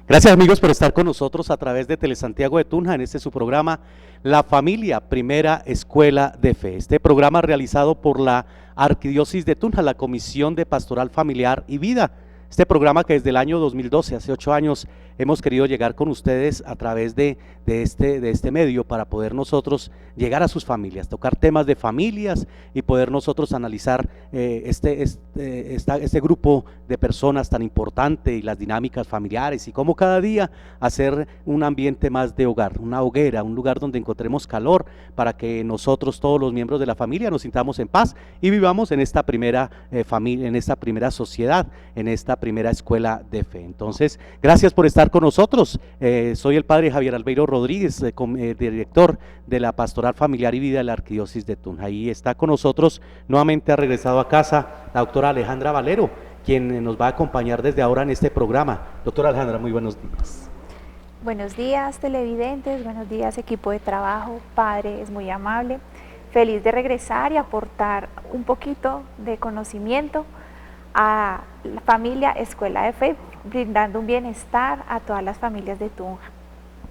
Gracias amigos por estar con nosotros a través de Telesantiago de Tunja en este su programa La Familia, Primera Escuela de Fe. Este programa realizado por la Arquidiócesis de Tunja, la Comisión de Pastoral Familiar y Vida. Este programa que desde el año 2012, hace 8 años, hemos querido llegar con ustedes a través de este medio para poder nosotros llegar a sus familias, tocar temas de familias y poder nosotros analizar este grupo de personas tan importante y las dinámicas familiares y cómo cada día hacer un ambiente más de hogar, una hoguera, un lugar donde encontremos calor para que nosotros, todos los miembros de la familia, nos sintamos en paz y vivamos en esta primera familia, en esta primera sociedad, en esta primera escuela de fe. Entonces, gracias por estar con nosotros. Soy el padre Javier Albeiro Rodríguez, director de la Pastoral Familiar y Vida de la Arquidiócesis de Tunja. Ahí está con nosotros, nuevamente ha regresado a casa, la doctora Alejandra Valero, quien nos va a acompañar desde ahora en este programa. Doctora Alejandra, muy buenos días. Buenos días, televidentes, buenos días, equipo de trabajo. Padre, es muy amable, feliz de regresar y aportar un poquito de conocimiento a la familia Escuela de Fe, brindando un bienestar a todas las familias de Tunja.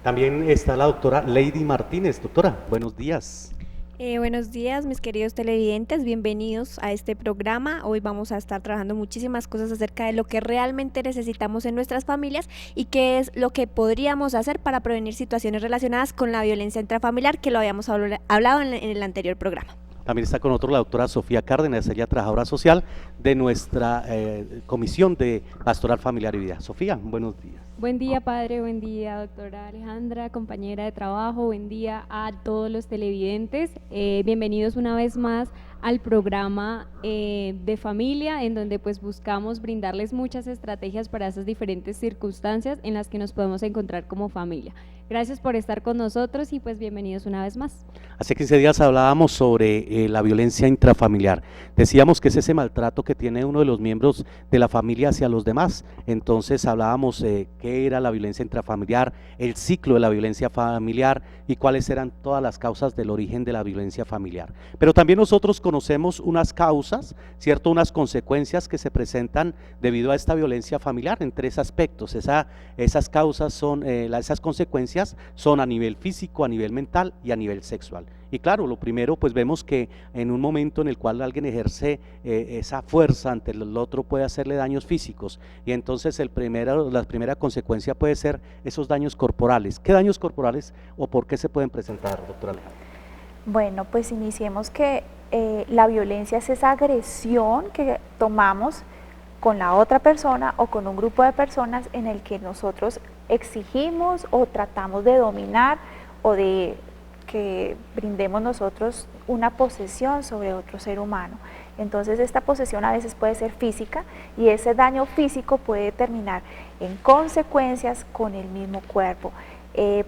También está la doctora Lady Martínez. Doctora, buenos días. Buenos días, mis queridos televidentes, bienvenidos a este programa. Hoy vamos a estar trabajando muchísimas cosas acerca de lo que realmente necesitamos en nuestras familias y qué es lo que podríamos hacer para prevenir situaciones relacionadas con la violencia intrafamiliar, que lo habíamos hablado en el anterior programa. También está con nosotros la doctora Sofía Cárdenas, ella trabajadora social de nuestra Comisión de Pastoral Familiar y Vida. Sofía, buenos días. Buen día, padre, buen día, doctora Alejandra, compañera de trabajo, buen día a todos los televidentes. Bienvenidos una vez más al programa de familia, en donde pues buscamos brindarles muchas estrategias para esas diferentes circunstancias en las que nos podemos encontrar como familia. Gracias por estar con nosotros y pues bienvenidos una vez más. Hace 15 días hablábamos sobre la violencia intrafamiliar. Decíamos que es ese maltrato que tiene uno de los miembros de la familia hacia los demás. Entonces hablábamos qué era la violencia intrafamiliar, el ciclo de la violencia familiar y cuáles eran todas las causas del origen de la violencia familiar. Pero también nosotros conocemos unas causas, ¿cierto? Unas consecuencias que se presentan debido a esta violencia familiar en 3 aspectos. Esas causas son, esas consecuencias son a nivel físico, a nivel mental y a nivel sexual. Y claro, lo primero pues vemos que en un momento en el cual alguien ejerce esa fuerza ante el otro puede hacerle daños físicos y entonces la primera consecuencia puede ser esos daños corporales. ¿Qué daños corporales o por qué se pueden presentar, doctora Alejandra? Bueno, pues iniciemos que la violencia es esa agresión que tomamos con la otra persona o con un grupo de personas en el que nosotros exigimos o tratamos de dominar o de que brindemos nosotros una posesión sobre otro ser humano. Entonces esta posesión a veces puede ser física y ese daño físico puede terminar en consecuencias con el mismo cuerpo.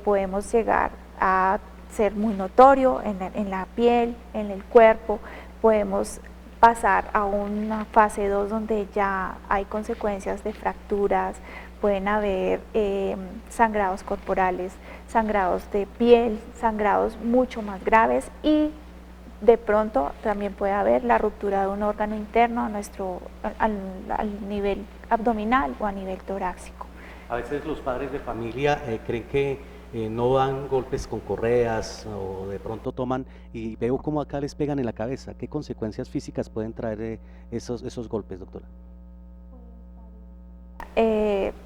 Podemos llegar a ser muy notorio en la piel, en el cuerpo, podemos pasar a una fase 2 donde ya hay consecuencias de fracturas, pueden haber sangrados corporales, sangrados de piel, sangrados mucho más graves y de pronto también puede haber la ruptura de un órgano interno al nivel abdominal o a nivel torácico. A veces los padres de familia creen que no dan golpes con correas o de pronto toman y veo cómo acá les pegan en la cabeza. ¿Qué consecuencias físicas pueden traer esos golpes, doctora?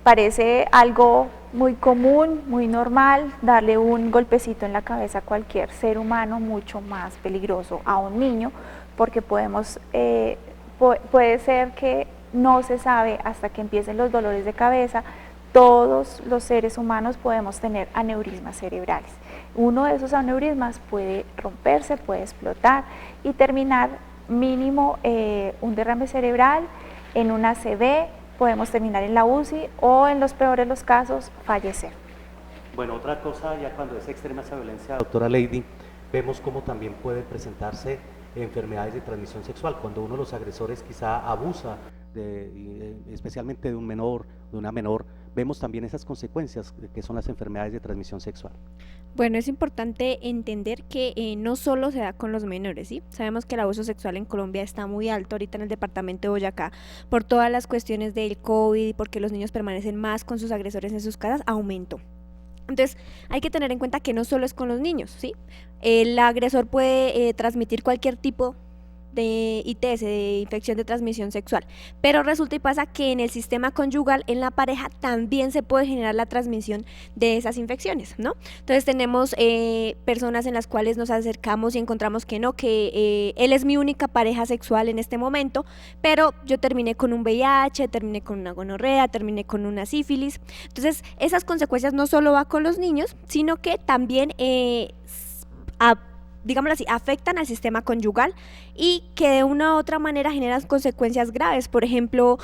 Parece algo muy común, muy normal, darle un golpecito en la cabeza a cualquier ser humano, mucho más peligroso a un niño, porque puede ser que no se sabe hasta que empiecen los dolores de cabeza. Todos los seres humanos podemos tener aneurismas cerebrales. Uno de esos aneurismas puede romperse, puede explotar y terminar mínimo un derrame cerebral, en una ACV, podemos terminar en la UCI o en los peores de los casos fallecer. Bueno, otra cosa ya cuando es extrema esa violencia, doctora Lady, vemos cómo también puede presentarse enfermedades de transmisión sexual, cuando uno de los agresores quizá abusa especialmente de un menor, de una menor, vemos también esas consecuencias que son las enfermedades de transmisión sexual. Bueno, es importante entender que no solo se da con los menores, ¿sí? Sabemos que el abuso sexual en Colombia está muy alto ahorita en el departamento de Boyacá por todas las cuestiones del COVID y porque los niños permanecen más con sus agresores en sus casas, aumentó. Entonces, hay que tener en cuenta que no solo es con los niños, ¿sí? El agresor puede transmitir cualquier tipo de ITS, de infección de transmisión sexual, pero resulta y pasa que en el sistema conyugal, en la pareja, también se puede generar la transmisión de esas infecciones, ¿no? Entonces tenemos personas en las cuales nos acercamos y encontramos que no, que él es mi única pareja sexual en este momento, pero yo terminé con un VIH, terminé con una gonorrea, terminé con una sífilis. Entonces esas consecuencias no solo va con los niños, sino que también digámoslo así, afectan al sistema conyugal y que de una u otra manera generan consecuencias graves. Por ejemplo,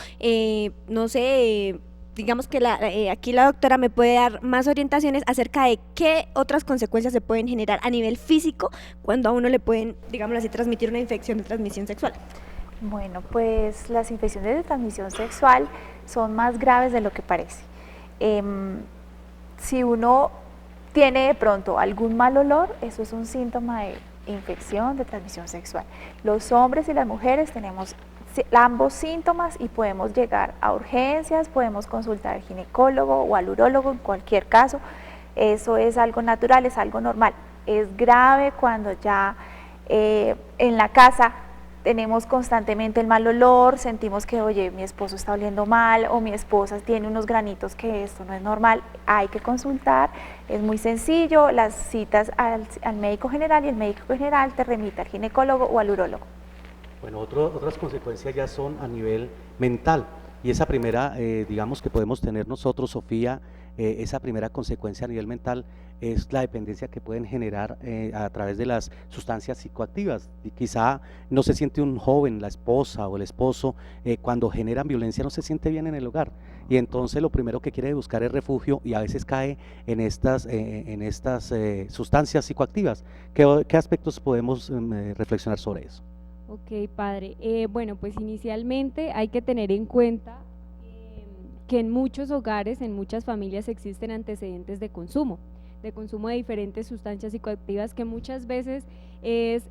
no sé, digamos que aquí la doctora me puede dar más orientaciones acerca de qué otras consecuencias se pueden generar a nivel físico cuando a uno le pueden, digámoslo así, transmitir una infección de transmisión sexual. Bueno, pues las infecciones de transmisión sexual son más graves de lo que parece. Si uno tiene de pronto algún mal olor, eso es un síntoma de infección de transmisión sexual. Los hombres y las mujeres tenemos ambos síntomas y podemos llegar a urgencias, podemos consultar al ginecólogo o al urólogo en cualquier caso. Eso es algo natural, es algo normal. Es grave cuando ya en la casa tenemos constantemente el mal olor, sentimos que, oye, mi esposo está oliendo mal o mi esposa tiene unos granitos, que esto no es normal, hay que consultar, es muy sencillo, las citas al médico general y el médico general te remite al ginecólogo o al urólogo. Bueno, otras consecuencias ya son a nivel mental y esa primera, digamos que podemos tener nosotros, Sofía, esa primera consecuencia a nivel mental es la dependencia que pueden generar a través de las sustancias psicoactivas. Y quizá no se siente un joven, la esposa o el esposo, cuando generan violencia no se siente bien en el hogar y entonces lo primero que quiere buscar es refugio y a veces cae en estas sustancias psicoactivas. ¿Qué aspectos podemos reflexionar sobre eso? Ok, padre. Bueno, pues inicialmente hay que tener en cuenta que en muchos hogares, en muchas familias existen antecedentes de consumo de diferentes sustancias psicoactivas que muchas veces es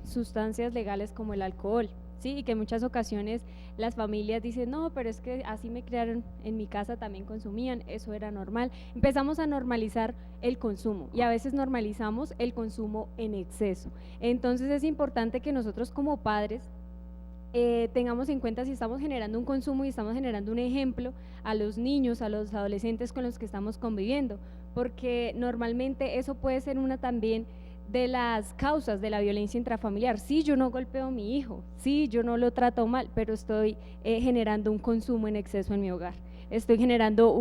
sustancias legales como el alcohol, ¿sí? Y que en muchas ocasiones las familias dicen, no, pero es que así me criaron, en mi casa también consumían, eso era normal. Empezamos a normalizar el consumo y a veces normalizamos el consumo en exceso. Entonces es importante que nosotros como padres tengamos en cuenta si estamos generando un consumo y estamos generando un ejemplo a los niños, a los adolescentes con los que estamos conviviendo, porque normalmente eso puede ser una también de las causas de la violencia intrafamiliar. Sí, yo no golpeo a mi hijo, sí, yo no lo trato mal, pero estoy generando un consumo en exceso en mi hogar. Estoy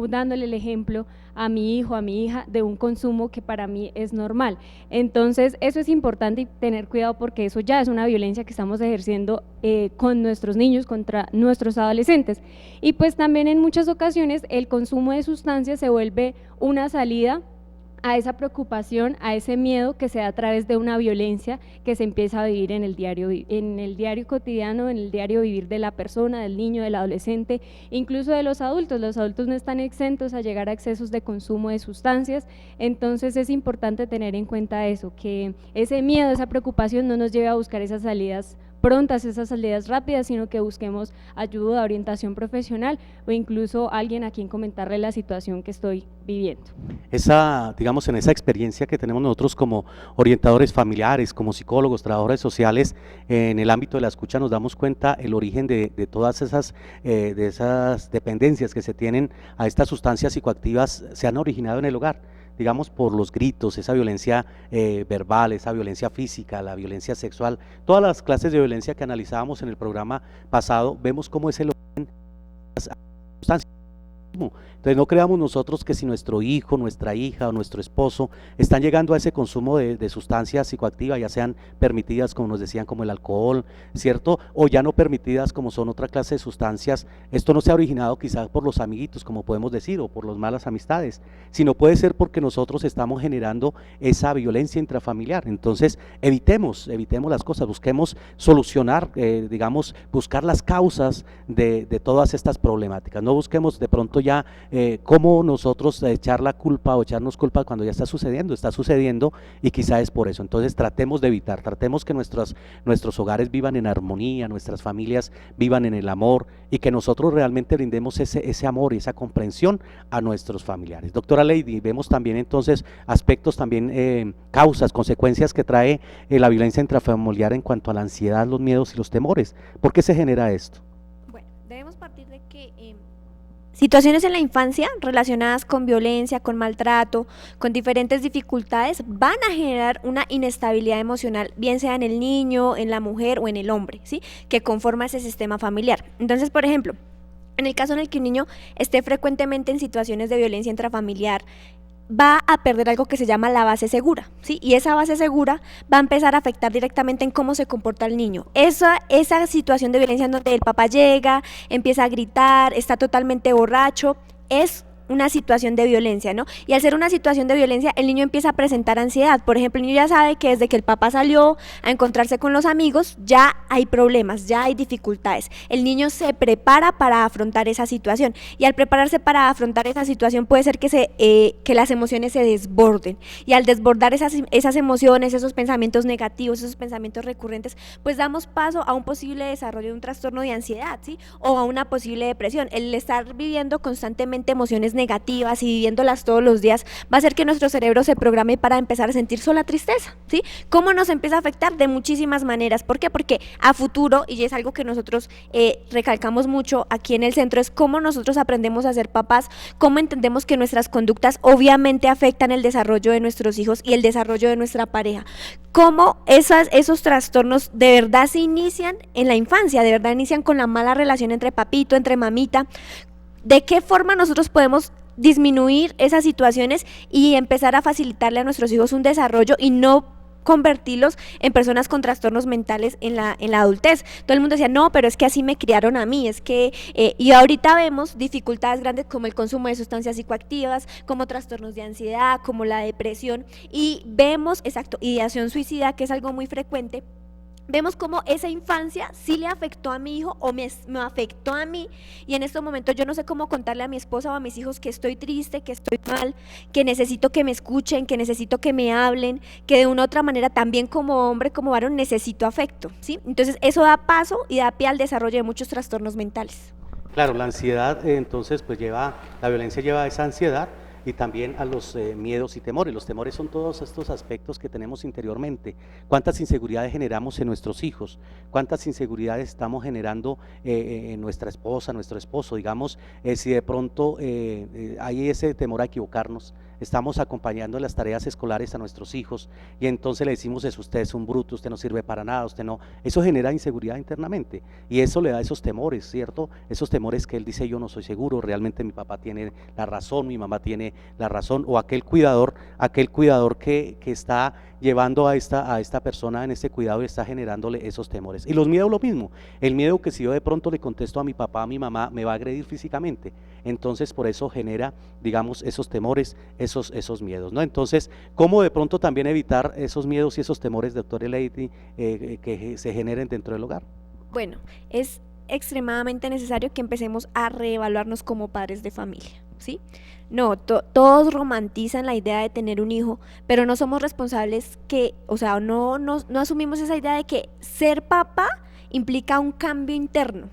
dándole el ejemplo a mi hijo, a mi hija, de un consumo que para mí es normal. Entonces, eso es importante tener cuidado porque eso ya es una violencia que estamos ejerciendo con nuestros niños, contra nuestros adolescentes. Y pues también en muchas ocasiones el consumo de sustancias se vuelve una salida a esa preocupación, a ese miedo que se da a través de una violencia que se empieza a vivir en el diario cotidiano, en el diario vivir de la persona, del niño, del adolescente, incluso de los adultos. Los adultos no están exentos a llegar a excesos de consumo de sustancias, entonces es importante tener en cuenta eso, que ese miedo, esa preocupación no nos lleve a buscar esas salidas prontas, esas salidas rápidas, sino que busquemos ayuda, orientación profesional o incluso alguien a quien comentarle la situación que estoy viviendo. Digamos, en esa experiencia que tenemos nosotros como orientadores familiares, como psicólogos, trabajadores sociales, en el ámbito de la escucha nos damos cuenta el origen de todas esas dependencias que se tienen a estas sustancias psicoactivas se han originado en el hogar, digamos por los gritos, esa violencia verbal, esa violencia física, la violencia sexual, todas las clases de violencia que analizábamos en el programa pasado, vemos cómo es el origen de las sustancias. consumo. Entonces no creamos nosotros que si nuestro hijo, nuestra hija o nuestro esposo están llegando a ese consumo de sustancias psicoactivas, ya sean permitidas, como nos decían, como el alcohol, ¿cierto? O ya no permitidas, como son otra clase de sustancias, esto no se ha originado quizás por los amiguitos, como podemos decir, o por las malas amistades, sino puede ser porque nosotros estamos generando esa violencia intrafamiliar. Entonces evitemos las cosas, busquemos solucionar, digamos, buscar las causas de todas estas problemáticas. No busquemos de pronto ya cómo nosotros echar la culpa o echarnos culpa cuando ya está sucediendo y quizá es por eso. Entonces tratemos de evitar, tratemos que nuestros hogares vivan en armonía, nuestras familias vivan en el amor y que nosotros realmente brindemos ese amor y esa comprensión a nuestros familiares. Doctora Lady, vemos también entonces aspectos también, causas, consecuencias que trae la violencia intrafamiliar en cuanto a la ansiedad, los miedos y los temores. ¿Por qué se genera esto? Bueno, debemos partir de que situaciones en la infancia relacionadas con violencia, con maltrato, con diferentes dificultades, van a generar una inestabilidad emocional, bien sea en el niño, en la mujer o en el hombre, ¿sí?, que conforma ese sistema familiar. Entonces, por ejemplo, en el caso en el que un niño esté frecuentemente en situaciones de violencia intrafamiliar, va a perder algo que se llama la base segura, ¿sí? Y esa base segura va a empezar a afectar directamente en cómo se comporta el niño. Esa situación de violencia en donde el papá llega, empieza a gritar, está totalmente borracho, es una situación de violencia, ¿no? Y al ser una situación de violencia, el niño empieza a presentar ansiedad. Por ejemplo, el niño ya sabe que desde que el papá salió a encontrarse con los amigos, ya hay problemas, ya hay dificultades. El niño se prepara para afrontar esa situación y al prepararse para afrontar esa situación puede ser que las emociones se desborden, y al desbordar esas emociones, esos pensamientos negativos, esos pensamientos recurrentes, pues damos paso a un posible desarrollo de un trastorno de ansiedad, ¿sí?, o a una posible depresión. El estar viviendo constantemente emociones negativas y viviéndolas todos los días va a hacer que nuestro cerebro se programe para empezar a sentir sola tristeza, ¿sí? ¿Cómo nos empieza a afectar? De muchísimas maneras. ¿Por qué? Porque a futuro, y es algo que nosotros recalcamos mucho aquí en el centro, es cómo nosotros aprendemos a ser papás, cómo entendemos que nuestras conductas obviamente afectan el desarrollo de nuestros hijos y el desarrollo de nuestra pareja. Cómo esos trastornos de verdad se inician en la infancia, de verdad inician con la mala relación entre papito, entre mamita. ¿De qué forma nosotros podemos disminuir esas situaciones y empezar a facilitarle a nuestros hijos un desarrollo y no convertirlos en personas con trastornos mentales en la adultez? Todo el mundo decía, no, pero es que así me criaron a mí, es que, y ahorita vemos dificultades grandes como el consumo de sustancias psicoactivas, como trastornos de ansiedad, como la depresión, y vemos, exacto, ideación suicida, que es algo muy frecuente. Vemos cómo esa infancia sí le afectó a mi hijo o me afectó a mí, y en estos momentos yo no sé cómo contarle a mi esposa o a mis hijos que estoy triste, que estoy mal, que necesito que me escuchen, que necesito que me hablen, que de una u otra manera también como hombre, como varón, necesito afecto, ¿sí? Entonces eso da paso y da pie al desarrollo de muchos trastornos mentales. Claro, la ansiedad entonces pues la violencia lleva a esa ansiedad y también a los miedos y temores. Los temores son todos estos aspectos que tenemos interiormente. ¿Cuántas inseguridades generamos en nuestros hijos? ¿Cuántas inseguridades estamos generando en nuestra esposa, nuestro esposo? Digamos, si de pronto hay ese temor a equivocarnos, estamos acompañando en las tareas escolares a nuestros hijos y entonces le decimos, usted es un bruto, usted no sirve para nada, usted no. Eso genera inseguridad internamente y eso le da esos temores, ¿cierto? Esos temores que él dice, yo no soy seguro, realmente mi papá tiene la razón, mi mamá tiene la razón, o aquel cuidador que está llevando a esta persona en este cuidado y está generándole esos temores. Y los miedos lo mismo, el miedo que si yo de pronto le contesto a mi papá, a mi mamá, me va a agredir físicamente, entonces por eso genera, digamos, esos temores, esos miedos, ¿no? Entonces, ¿cómo de pronto también evitar esos miedos y esos temores, doctora Lady, que se generen dentro del hogar? Bueno, es extremadamente necesario que empecemos a reevaluarnos como padres de familia, ¿sí? No, todos romantizan la idea de tener un hijo, pero no somos responsables no asumimos esa idea de que ser papá implica un cambio interno,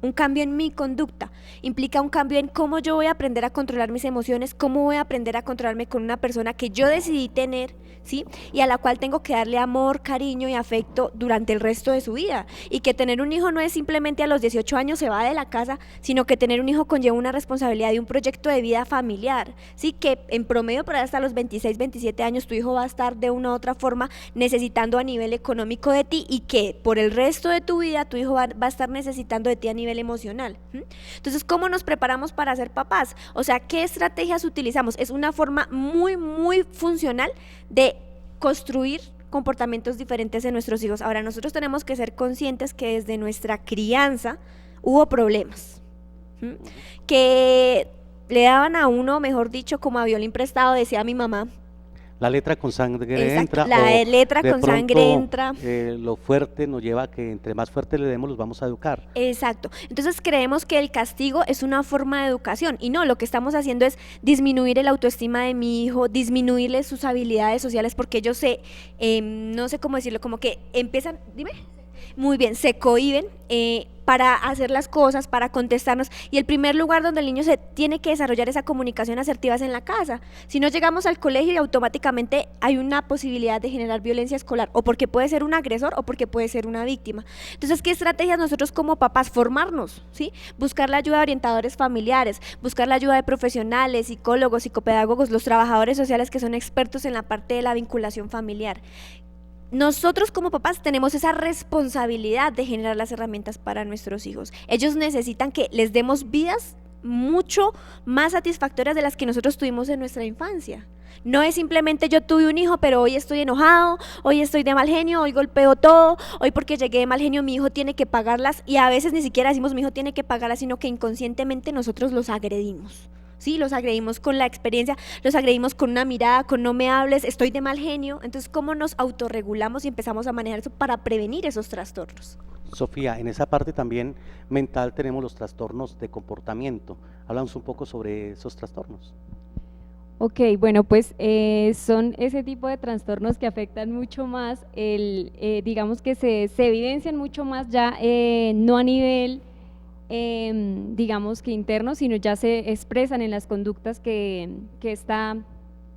un cambio en mi conducta, implica un cambio en cómo yo voy a aprender a controlar mis emociones, cómo voy a aprender a controlarme con una persona que yo decidí tener, ¿sí? Y a la cual tengo que darle amor, cariño y afecto durante el resto de su vida. Y que tener un hijo no es simplemente a los 18 años se va de la casa, sino que tener un hijo conlleva una responsabilidad y un proyecto de vida familiar, ¿sí? Que en promedio por hasta los 26, 27 años tu hijo va a estar de una u otra forma necesitando a nivel económico de ti, y que por el resto de tu vida tu hijo va a estar necesitando de ti a nivel nivel emocional. Entonces, ¿cómo nos preparamos para ser papás? O sea, ¿qué estrategias utilizamos? Es una forma muy, muy funcional de construir comportamientos diferentes en nuestros hijos. Ahora, nosotros tenemos que ser conscientes que desde nuestra crianza hubo problemas, que le daban a uno, mejor dicho, como a violín prestado, decía mi mamá. La letra con sangre Exacto, entra. la o letra de con pronto, sangre entra. Lo fuerte nos lleva a que entre más fuerte le demos, los vamos a educar. Exacto. Entonces creemos que el castigo es una forma de educación y no, lo que estamos haciendo es disminuir el autoestima de mi hijo, disminuirle sus habilidades sociales porque ellos no sé cómo decirlo, como que empiezan, dime. Muy bien, se cohíben para hacer las cosas, para contestarnos, y el primer lugar donde el niño se tiene que desarrollar esa comunicación asertiva es en la casa. Si no llegamos al colegio y automáticamente hay una posibilidad de generar violencia escolar, o porque puede ser un agresor o porque puede ser una víctima. Entonces, ¿qué estrategias nosotros como papás? Formarnos, ¿sí? Buscar la ayuda de orientadores familiares, buscar la ayuda de profesionales, psicólogos, psicopedagogos, los trabajadores sociales que son expertos en la parte de la vinculación familiar. Nosotros como papás tenemos esa responsabilidad de generar las herramientas para nuestros hijos. Ellos necesitan que les demos vidas mucho más satisfactorias de las que nosotros tuvimos en nuestra infancia. No es simplemente yo tuve un hijo, pero hoy estoy enojado, hoy estoy de mal genio, hoy golpeo todo, hoy porque llegué de mal genio mi hijo tiene que pagarlas, y a veces ni siquiera decimos mi hijo tiene que pagarlas, sino que inconscientemente nosotros los agredimos. Sí, los agredimos con la experiencia, los agredimos con una mirada, con no me hables, estoy de mal genio. Entonces, ¿cómo nos autorregulamos y empezamos a manejar eso para prevenir esos trastornos? Sofía, en esa parte también mental tenemos los trastornos de comportamiento. Háblanos un poco sobre esos trastornos. Ok, bueno, pues son ese tipo de trastornos que afectan mucho más, digamos que se evidencian mucho más ya, no a nivel digamos que internos, sino ya se expresan en las conductas que está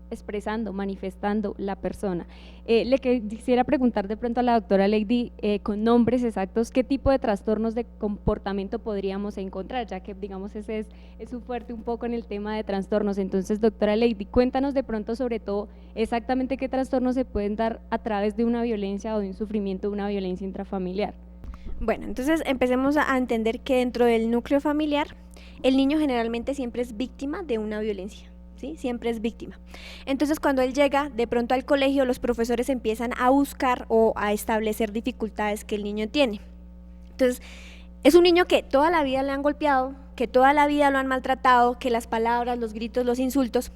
expresando, manifestando la persona. Le quisiera preguntar de pronto a la doctora Lady, con nombres exactos, ¿qué tipo de trastornos de comportamiento podríamos encontrar? Ya que digamos ese es su fuerte un poco en el tema de trastornos. Entonces, doctora Lady, cuéntanos de pronto sobre todo exactamente qué trastornos se pueden dar a través de una violencia o de un sufrimiento de una violencia intrafamiliar. Bueno, entonces empecemos a entender que dentro del núcleo familiar, el niño generalmente siempre es víctima de una violencia, ¿sí? Siempre es víctima. Entonces, cuando él llega de pronto al colegio, los profesores empiezan a buscar o a establecer dificultades que el niño tiene. Entonces, es un niño que toda la vida le han golpeado, que toda la vida lo han maltratado, que las palabras, los gritos, los insultos,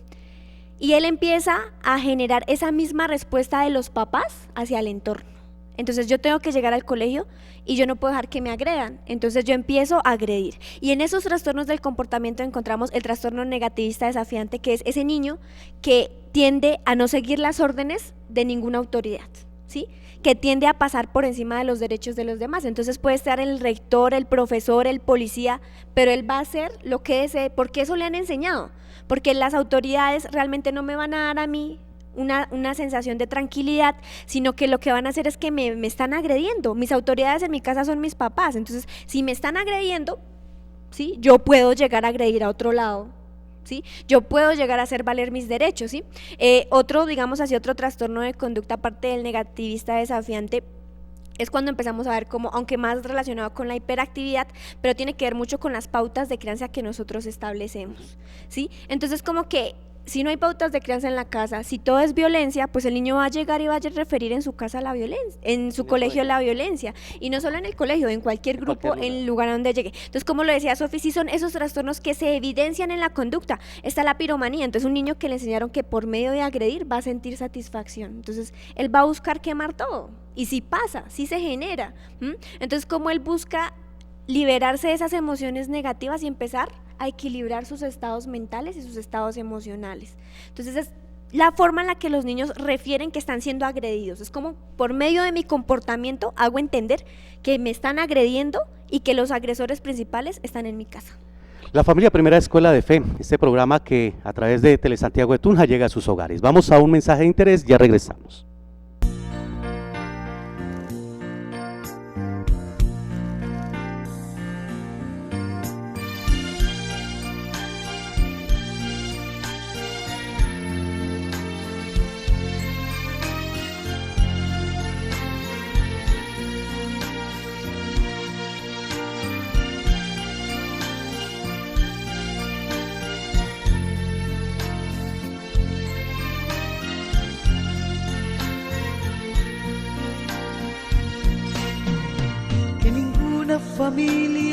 y él empieza a generar esa misma respuesta de los papás hacia el entorno. Entonces yo tengo que llegar al colegio y yo no puedo dejar que me agredan, entonces yo empiezo a agredir. Y en esos trastornos del comportamiento encontramos el trastorno negativista desafiante, que es ese niño que tiende a no seguir las órdenes de ninguna autoridad, ¿sí? Que tiende a pasar por encima de los derechos de los demás. Entonces puede estar el rector, el profesor, el policía, pero él va a hacer lo que desee, porque eso le han enseñado, porque las autoridades realmente no me van a dar a mí una sensación de tranquilidad, sino que lo que van a hacer es que me están agrediendo. Mis autoridades en mi casa son mis papás, entonces si me están agrediendo, ¿sí? Yo puedo llegar a agredir a otro lado, ¿sí? Yo puedo llegar a hacer valer mis derechos, ¿sí? Otro trastorno de conducta, aparte del negativista desafiante, es cuando empezamos a ver como, aunque más relacionado con la hiperactividad, pero tiene que ver mucho con las pautas de crianza que nosotros establecemos, ¿sí? Entonces, como que si no hay pautas de crianza en la casa, si todo es violencia, pues el niño va a llegar y va a referir en su casa la violencia, en su colegio la violencia, y no solo en el colegio, en cualquier grupo, en el lugar donde llegue. Entonces, como lo decía Sofi, sí son esos trastornos que se evidencian en la conducta. Está la piromanía, entonces un niño que le enseñaron que por medio de agredir va a sentir satisfacción, entonces él va a buscar quemar todo, y si pasa, si se genera. Entonces, como él busca liberarse de esas emociones negativas y empezar a equilibrar sus estados mentales y sus estados emocionales. Entonces es la forma en la que los niños refieren que están siendo agredidos. Es como por medio de mi comportamiento hago entender que me están agrediendo y que los agresores principales están en mi casa. La familia Primera Escuela de Fe, este programa que a través de Telesantiago de Tunja llega a sus hogares. Vamos a un mensaje de interés, ya regresamos.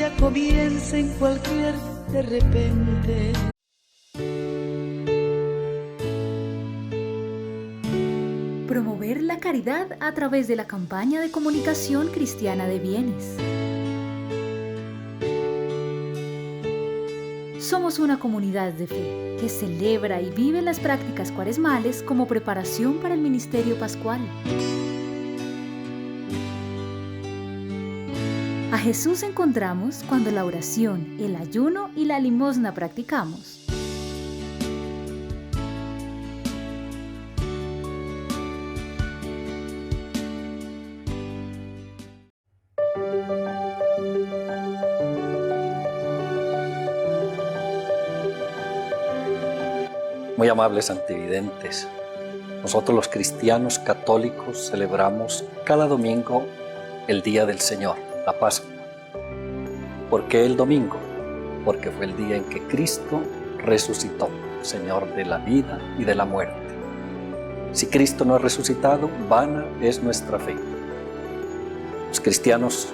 día comienza en cualquier de repente. Promover la caridad a través de la campaña de comunicación cristiana de bienes. Somos una comunidad de fe que celebra y vive las prácticas cuaresmales como preparación para el ministerio pascual. A Jesús encontramos cuando la oración, el ayuno y la limosna practicamos. Muy amables antividentes, nosotros los cristianos católicos celebramos cada domingo el Día del Señor, la Pascua. ¿Por qué el domingo? Porque fue el día en que Cristo resucitó, Señor de la vida y de la muerte. Si Cristo no ha resucitado, vana es nuestra fe. Los cristianos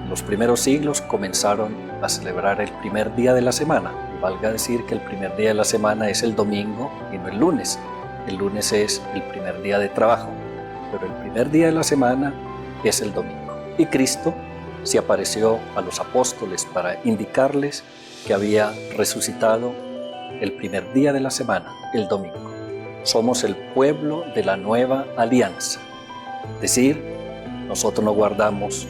en los primeros siglos comenzaron a celebrar el primer día de la semana. Y valga decir que el primer día de la semana es el domingo y no el lunes. El lunes es el primer día de trabajo, pero el primer día de la semana es el domingo. Y Cristo se apareció a los apóstoles para indicarles que había resucitado el primer día de la semana, el domingo. Somos el pueblo de la nueva alianza. Es decir, nosotros no guardamos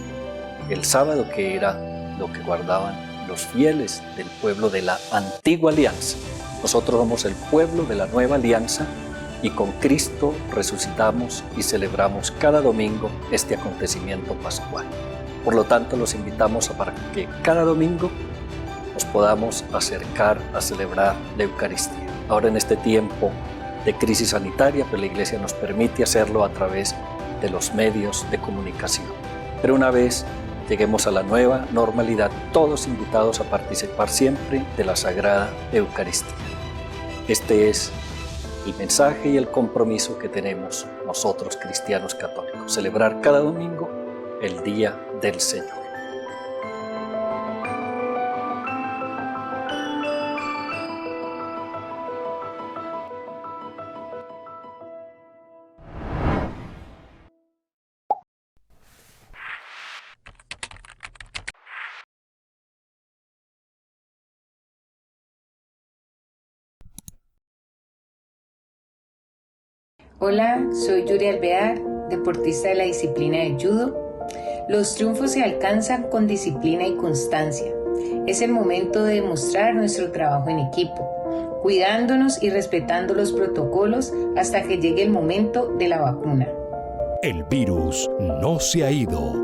el sábado, que era lo que guardaban los fieles del pueblo de la antigua alianza. Nosotros somos el pueblo de la nueva alianza y con Cristo resucitamos y celebramos cada domingo este acontecimiento pascual. Por lo tanto, los invitamos para que cada domingo nos podamos acercar a celebrar la Eucaristía. Ahora en este tiempo de crisis sanitaria, pues la Iglesia nos permite hacerlo a través de los medios de comunicación. Pero una vez lleguemos a la nueva normalidad, todos invitados a participar siempre de la Sagrada Eucaristía. Este es el mensaje y el compromiso que tenemos nosotros cristianos católicos, celebrar cada domingo el Día del Señor. Hola, soy Yuri Alvear, deportista de la disciplina de judo. Los triunfos se alcanzan con disciplina y constancia. Es el momento de demostrar nuestro trabajo en equipo, cuidándonos y respetando los protocolos hasta que llegue el momento de la vacuna. El virus no se ha ido.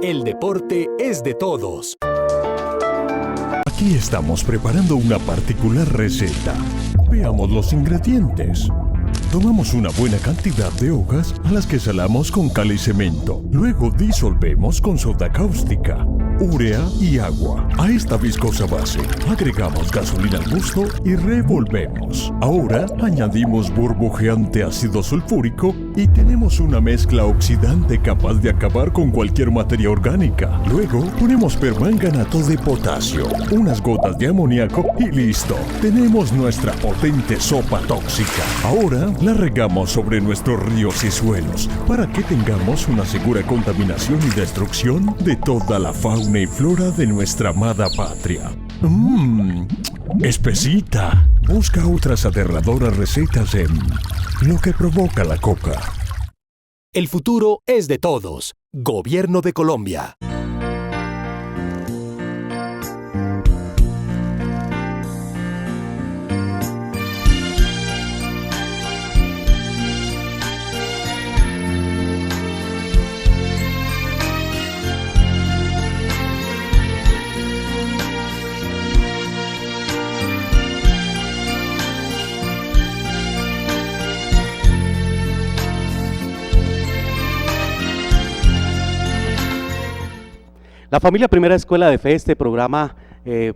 El deporte es de todos. Aquí estamos preparando una particular receta. Veamos los ingredientes. Tomamos una buena cantidad de hojas a las que salamos con cal y cemento. Luego disolvemos con soda cáustica, urea y agua. A esta viscosa base agregamos gasolina al gusto y revolvemos. Ahora añadimos burbujeante ácido sulfúrico y tenemos una mezcla oxidante capaz de acabar con cualquier materia orgánica. Luego ponemos permanganato de potasio, unas gotas de amoníaco y listo. Tenemos nuestra potente sopa tóxica. Ahora la regamos sobre nuestros ríos y suelos para que tengamos una segura contaminación y destrucción de toda la fauna y flora de nuestra amada patria. Espesita. Busca otras aterradoras recetas en Lo que provoca la coca. El futuro es de todos. Gobierno de Colombia. La familia Primera Escuela de Fe, este programa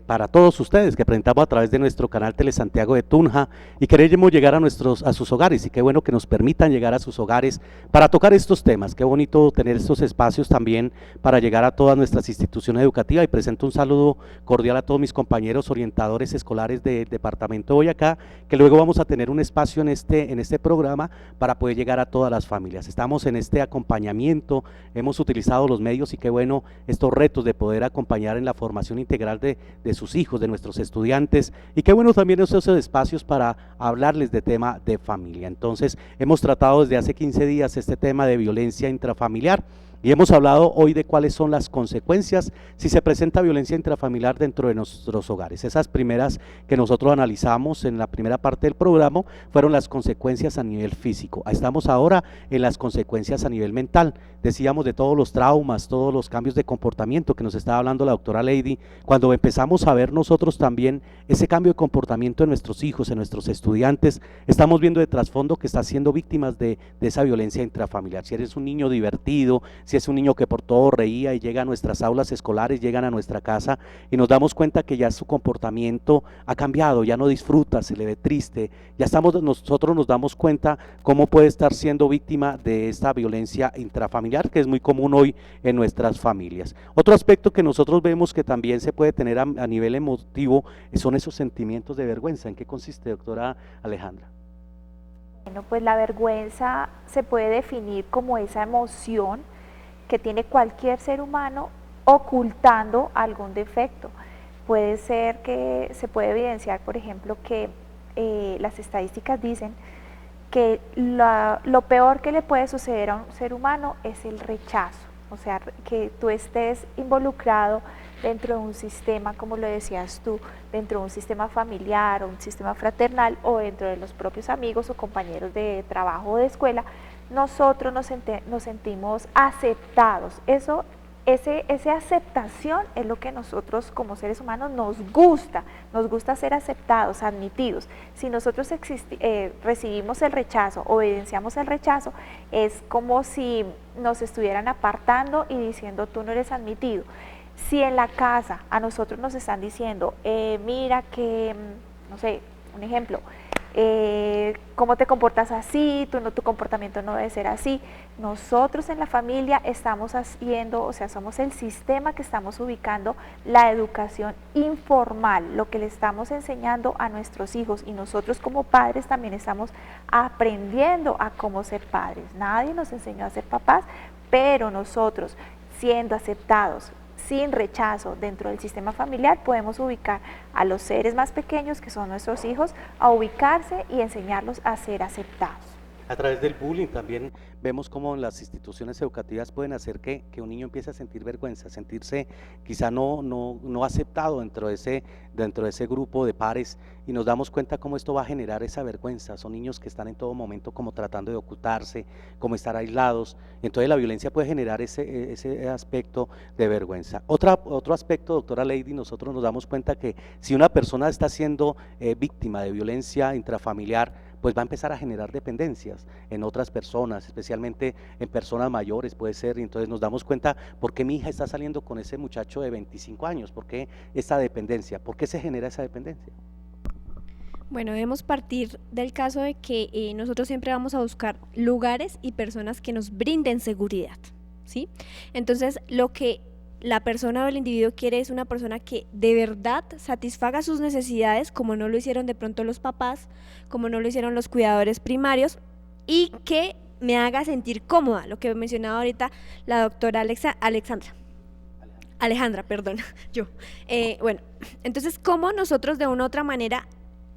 para todos ustedes que presentamos a través de nuestro canal Telesantiago de Tunja y queremos llegar a sus hogares, y qué bueno que nos permitan llegar a sus hogares para tocar estos temas. Qué bonito tener estos espacios también para llegar a todas nuestras instituciones educativas, y presento un saludo cordial a todos mis compañeros orientadores escolares del departamento de Boyacá, que luego vamos a tener un espacio en este programa para poder llegar a todas las familias. Estamos en este acompañamiento, hemos utilizado los medios, y qué bueno estos retos de poder acompañar en la formación integral de sus hijos, de nuestros estudiantes, y qué bueno también esos espacios para hablarles de tema de familia. Entonces hemos tratado desde hace 15 días este tema de violencia intrafamiliar, y hemos hablado hoy de cuáles son las consecuencias si se presenta violencia intrafamiliar dentro de nuestros hogares. Esas primeras que nosotros analizamos en la primera parte del programa fueron las consecuencias a nivel físico. Estamos ahora en las consecuencias a nivel mental. Decíamos de todos los traumas, todos los cambios de comportamiento que nos estaba hablando la doctora Lady, cuando empezamos a ver nosotros también ese cambio de comportamiento en nuestros hijos, en nuestros estudiantes, estamos viendo de trasfondo que están siendo víctimas de esa violencia intrafamiliar. Si eres un niño divertido, si es un niño que por todo reía y llega a nuestras aulas escolares, llegan a nuestra casa y nos damos cuenta que ya su comportamiento ha cambiado, ya no disfruta, se le ve triste, nosotros nos damos cuenta cómo puede estar siendo víctima de esta violencia intrafamiliar, que es muy común hoy en nuestras familias. Otro aspecto que nosotros vemos que también se puede tener a nivel emotivo son esos sentimientos de vergüenza. ¿En qué consiste, doctora Alejandra? Bueno, pues la vergüenza se puede definir como esa emoción que tiene cualquier ser humano ocultando algún defecto. Puede ser que se puede evidenciar, por ejemplo, que las estadísticas dicen que lo peor que le puede suceder a un ser humano es el rechazo, o sea, que tú estés involucrado dentro de un sistema, como lo decías tú, dentro de un sistema familiar o un sistema fraternal, o dentro de los propios amigos o compañeros de trabajo o de escuela, nosotros nos sentimos aceptados. Esa aceptación es lo que nosotros como seres humanos nos gusta ser aceptados, admitidos. Si nosotros recibimos el rechazo, o evidenciamos el rechazo, es como si nos estuvieran apartando y diciendo tú no eres admitido. Si en la casa a nosotros nos están diciendo, mira que, no sé, un ejemplo, cómo te comportas así, tu comportamiento no debe ser así. Nosotros en la familia estamos haciendo, o sea, somos el sistema que estamos ubicando la educación informal, lo que le estamos enseñando a nuestros hijos, y nosotros como padres también estamos aprendiendo a cómo ser padres. Nadie nos enseñó a ser papás, pero nosotros, siendo aceptados, sin rechazo dentro del sistema familiar, podemos ubicar a los seres más pequeños, que son nuestros hijos, a ubicarse y enseñarlos a ser aceptados. A través del bullying también vemos cómo las instituciones educativas pueden hacer que un niño empiece a sentir vergüenza, sentirse quizá no aceptado dentro de ese grupo de pares, y nos damos cuenta cómo esto va a generar esa vergüenza. Son niños que están en todo momento como tratando de ocultarse, como estar aislados, entonces la violencia puede generar ese aspecto de vergüenza. Otro aspecto, doctora Lady, nosotros nos damos cuenta que si una persona está siendo víctima de violencia intrafamiliar, pues va a empezar a generar dependencias en otras personas, especialmente en personas mayores puede ser, y entonces nos damos cuenta por qué mi hija está saliendo con ese muchacho de 25 años, por qué esta dependencia, por qué se genera esa dependencia. Bueno, debemos partir del caso de que nosotros siempre vamos a buscar lugares y personas que nos brinden seguridad, ¿sí? Entonces, lo que la persona o el individuo quiere es una persona que de verdad satisfaga sus necesidades, como no lo hicieron de pronto los papás, como no lo hicieron los cuidadores primarios, y que me haga sentir cómoda, lo que mencionaba ahorita la doctora Alejandra, perdón, yo. Bueno, entonces, ¿cómo nosotros de una u otra manera,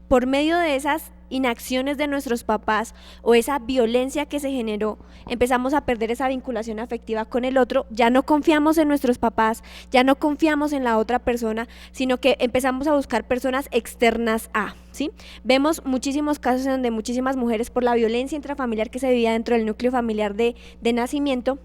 por medio de esas inacciones de nuestros papás o esa violencia que se generó, empezamos a perder esa vinculación afectiva con el otro? Ya no confiamos en nuestros papás, ya no confiamos en la otra persona, sino que empezamos a buscar personas externas a, ¿sí? Vemos muchísimos casos en donde muchísimas mujeres, por la violencia intrafamiliar que se vivía dentro del núcleo familiar de nacimiento,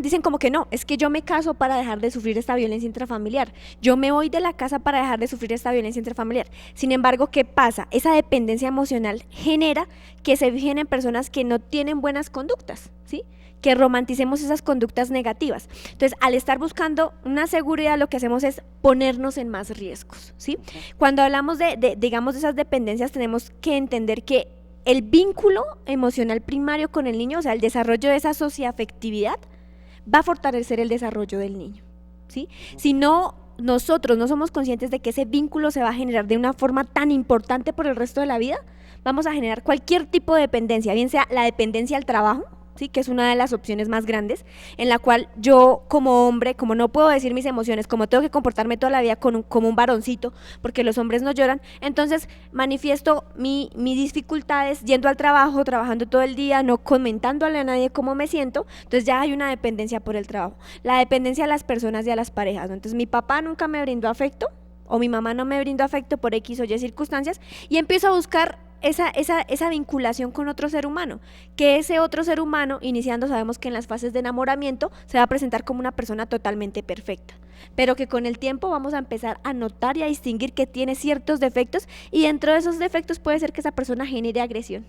dicen como que no, es que yo me caso para dejar de sufrir esta violencia intrafamiliar, yo me voy de la casa para dejar de sufrir esta violencia intrafamiliar. Sin embargo, ¿qué pasa? Esa dependencia emocional genera que se fijen en personas que no tienen buenas conductas, ¿sí? que romanticemos esas conductas negativas. Entonces, al estar buscando una seguridad, lo que hacemos es ponernos en más riesgos, ¿sí? Cuando hablamos digamos, de esas dependencias, tenemos que entender que el vínculo emocional primario con el niño, o sea, el desarrollo de esa socioafectividad, va a fortalecer el desarrollo del niño, ¿sí? Si no, nosotros no somos conscientes de que ese vínculo se va a generar de una forma tan importante por el resto de la vida, vamos a generar cualquier tipo de dependencia, bien sea la dependencia al trabajo, ¿sí? Que es una de las opciones más grandes, en la cual yo como hombre, como no puedo decir mis emociones, como tengo que comportarme toda la vida como un varoncito, porque los hombres no lloran, entonces manifiesto mis dificultades yendo al trabajo, trabajando todo el día, no comentándole a nadie cómo me siento, entonces ya hay una dependencia por el trabajo, la dependencia a las personas y a las parejas, ¿no? Entonces mi papá nunca me brindó afecto, o mi mamá no me brindó afecto por X o Y circunstancias, y empiezo a buscar esa vinculación con otro ser humano, que ese otro ser humano, iniciando, sabemos que en las fases de enamoramiento se va a presentar como una persona totalmente perfecta, pero que con el tiempo vamos a empezar a notar y a distinguir que tiene ciertos defectos, y dentro de esos defectos puede ser que esa persona genere agresión,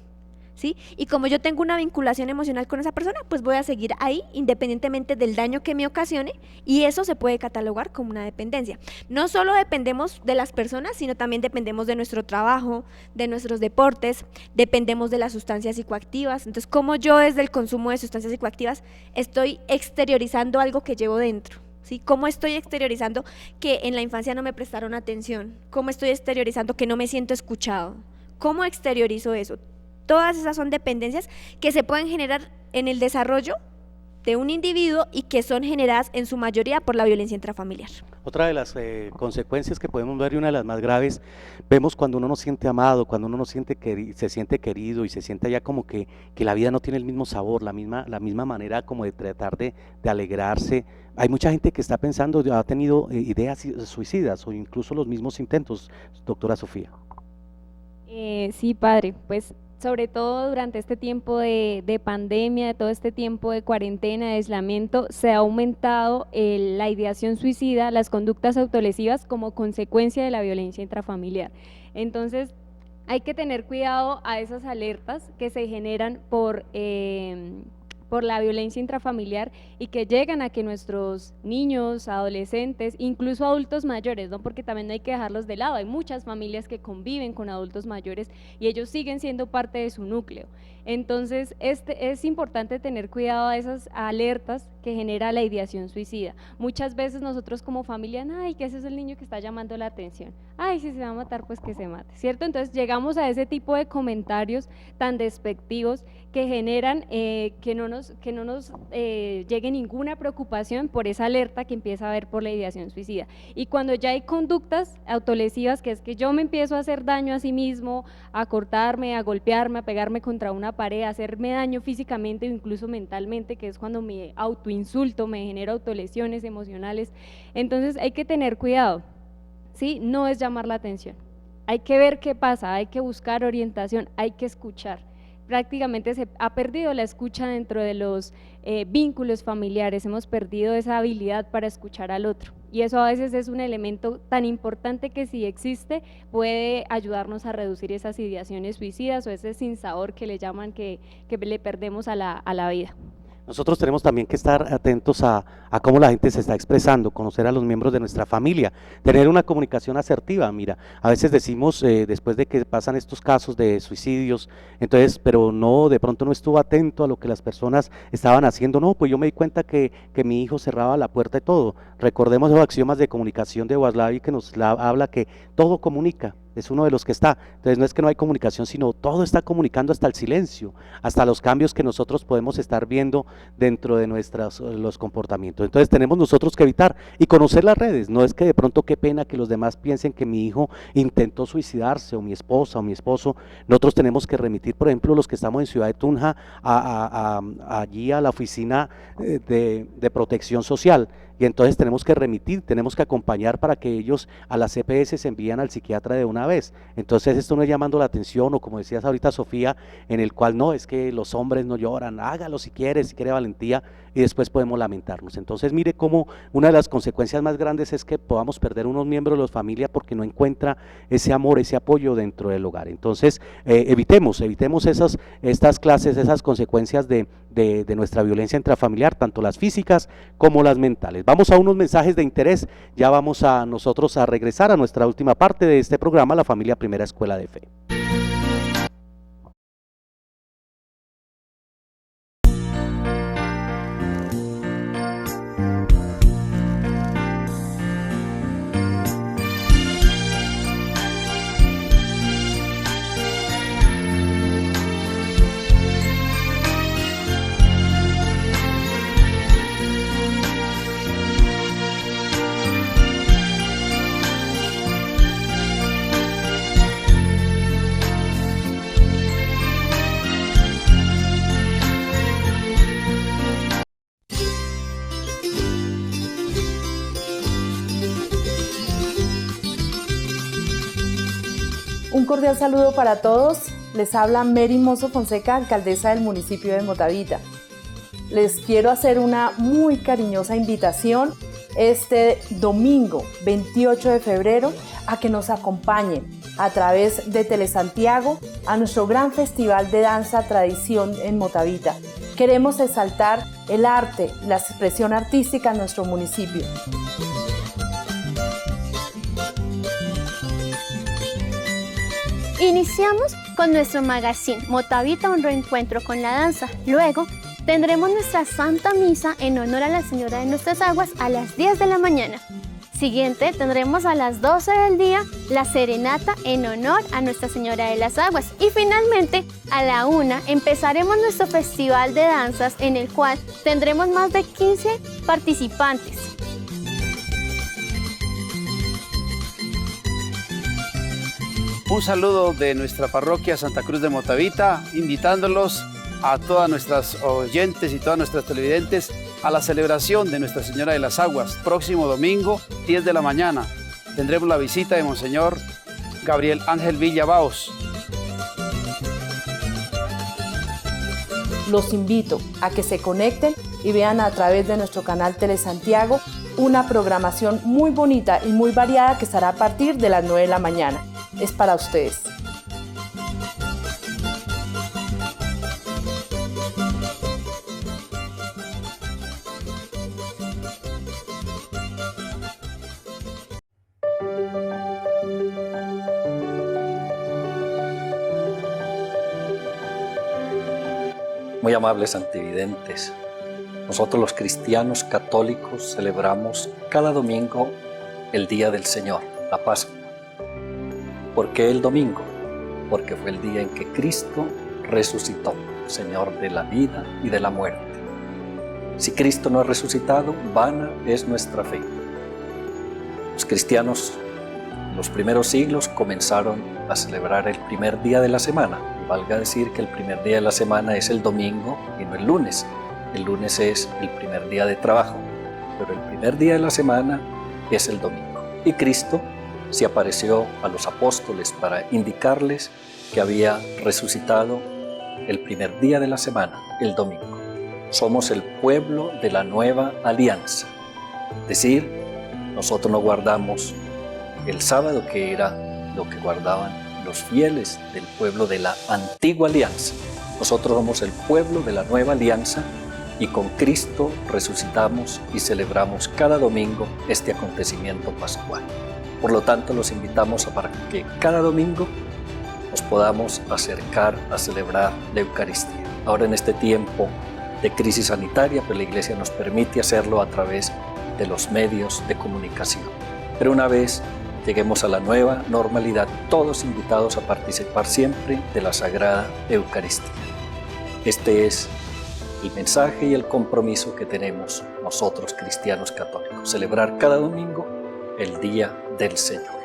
¿sí? Y como yo tengo una vinculación emocional con esa persona, pues voy a seguir ahí independientemente del daño que me ocasione, y eso se puede catalogar como una dependencia. No solo dependemos de las personas, sino también dependemos de nuestro trabajo, de nuestros deportes, dependemos de las sustancias psicoactivas. Entonces, como yo desde el consumo de sustancias psicoactivas estoy exteriorizando algo que llevo dentro, ¿sí? ¿Cómo estoy exteriorizando que en la infancia no me prestaron atención? ¿Cómo estoy exteriorizando que no me siento escuchado? ¿Cómo exteriorizo eso? Todas esas son dependencias que se pueden generar en el desarrollo de un individuo y que son generadas en su mayoría por la violencia intrafamiliar. Otra de las consecuencias que podemos ver, y una de las más graves, vemos cuando uno no siente amado, cuando uno no siente se siente querido y se siente ya como que la vida no tiene el mismo sabor, la misma manera como de tratar de alegrarse. Hay mucha gente que está pensando, ha tenido ideas suicidas o incluso los mismos intentos, doctora Sofía. Sí, padre, pues sobre todo durante este tiempo de pandemia, de todo este tiempo de cuarentena, de aislamiento, se ha aumentado la ideación suicida, las conductas autolesivas como consecuencia de la violencia intrafamiliar. Entonces, hay que tener cuidado a esas alertas que se generan por la violencia intrafamiliar y que llegan a que nuestros niños, adolescentes, incluso adultos mayores, ¿no? Porque también no hay que dejarlos de lado, hay muchas familias que conviven con adultos mayores y ellos siguen siendo parte de su núcleo. Entonces es importante tener cuidado a esas alertas que genera la ideación suicida. Muchas veces nosotros como familia, ay, que ese es el niño que está llamando la atención, ay, si se va a matar, pues que se mate, ¿cierto? Entonces llegamos a ese tipo de comentarios tan despectivos que generan que no nos llegue ninguna preocupación por esa alerta que empieza a haber por la ideación suicida. Y cuando ya hay conductas autolesivas, que es que yo me empiezo a hacer daño a sí mismo, a cortarme, a golpearme, a pegarme contra una pared, a hacerme daño físicamente o incluso mentalmente, que es cuando me autoinsulto, me genera autolesiones emocionales, entonces hay que tener cuidado, ¿sí? No es llamar la atención, hay que ver qué pasa, hay que buscar orientación, hay que escuchar. Prácticamente se ha perdido la escucha dentro de los vínculos familiares, hemos perdido esa habilidad para escuchar al otro, y eso a veces es un elemento tan importante que si existe puede ayudarnos a reducir esas ideaciones suicidas o ese sinsabor que le llaman que le perdemos a la vida. Nosotros tenemos también que estar atentos a cómo la gente se está expresando, conocer a los miembros de nuestra familia, tener una comunicación asertiva. Mira, a veces decimos después de que pasan estos casos de suicidios, entonces, pero no, de pronto no estuvo atento a lo que las personas estaban haciendo. No, pues yo me di cuenta que mi hijo cerraba la puerta y todo. Recordemos los axiomas de comunicación de Waslavi que nos habla que todo comunica. Es uno de los que está, entonces no es que no hay comunicación, sino todo está comunicando, hasta el silencio, hasta los cambios que nosotros podemos estar viendo dentro de los comportamientos. Entonces tenemos nosotros que evitar y conocer las redes. No es que de pronto qué pena que los demás piensen que mi hijo intentó suicidarse, o mi esposa o mi esposo. Nosotros tenemos que remitir, por ejemplo, los que estamos en Ciudad de Tunja allí a la oficina de protección social, y entonces tenemos que remitir, tenemos que acompañar para que ellos a las CPS se envían al psiquiatra de una vez. Entonces esto no es llamando la atención, o como decías ahorita Sofía, en el cual no, es que los hombres no lloran, hágalo si quiere valentía, y después podemos lamentarnos. Entonces mire cómo una de las consecuencias más grandes es que podamos perder unos miembros de la familia porque no encuentra ese amor, ese apoyo dentro del hogar. Entonces evitemos estas clases, esas consecuencias de nuestra violencia intrafamiliar, tanto las físicas como las mentales. Vamos a unos mensajes de interés, ya vamos a nosotros a regresar a nuestra última parte de este programa, La Familia Primera Escuela de Fe. Un cordial saludo para todos. Les habla Mary Mozo Fonseca, alcaldesa del municipio de Motavita. Les quiero hacer una muy cariñosa invitación este domingo 28 de febrero a que nos acompañen a través de Telesantiago a nuestro gran festival de danza tradición en Motavita. Queremos exaltar el arte, la expresión artística en nuestro municipio. Iniciamos con nuestro magazine Motavita, un reencuentro con la danza. Luego tendremos nuestra Santa Misa en honor a la Señora de Nuestras Aguas a las 10 de la mañana. Siguiente tendremos a las 12 del día la serenata en honor a Nuestra Señora de las Aguas. Y finalmente a la 1 empezaremos nuestro festival de danzas en el cual tendremos más de 15 participantes. Un saludo de nuestra parroquia Santa Cruz de Motavita, invitándolos a todas nuestras oyentes y todas nuestras televidentes a la celebración de Nuestra Señora de las Aguas. Próximo domingo, 10 de la mañana, tendremos la visita de Monseñor Gabriel Ángel Villabaos. Los invito a que se conecten y vean a través de nuestro canal Telesantiago una programación muy bonita y muy variada que estará a partir de las 9 de la mañana. Es para ustedes. Muy amables antividentes, nosotros los cristianos católicos celebramos cada domingo el Día del Señor, la Pascua. ¿Por qué el domingo? Porque fue el día en que Cristo resucitó, Señor de la vida y de la muerte. Si Cristo no ha resucitado, vana es nuestra fe. Los cristianos en los primeros siglos comenzaron a celebrar el primer día de la semana. Y valga decir que el primer día de la semana es el domingo y no el lunes. El lunes es el primer día de trabajo, pero el primer día de la semana es el domingo. Y Cristo se apareció a los apóstoles para indicarles que había resucitado el primer día de la semana, el domingo. Somos el pueblo de la nueva alianza. Es decir, nosotros no guardamos el sábado, que era lo que guardaban los fieles del pueblo de la antigua alianza. Nosotros somos el pueblo de la nueva alianza y con Cristo resucitamos y celebramos cada domingo este acontecimiento pascual. Por lo tanto, los invitamos a para que cada domingo nos podamos acercar a celebrar la Eucaristía. Ahora en este tiempo de crisis sanitaria, pues la Iglesia nos permite hacerlo a través de los medios de comunicación. Pero una vez lleguemos a la nueva normalidad, todos invitados a participar siempre de la Sagrada Eucaristía. Este es el mensaje y el compromiso que tenemos nosotros cristianos católicos, celebrar cada domingo el Día del Señor.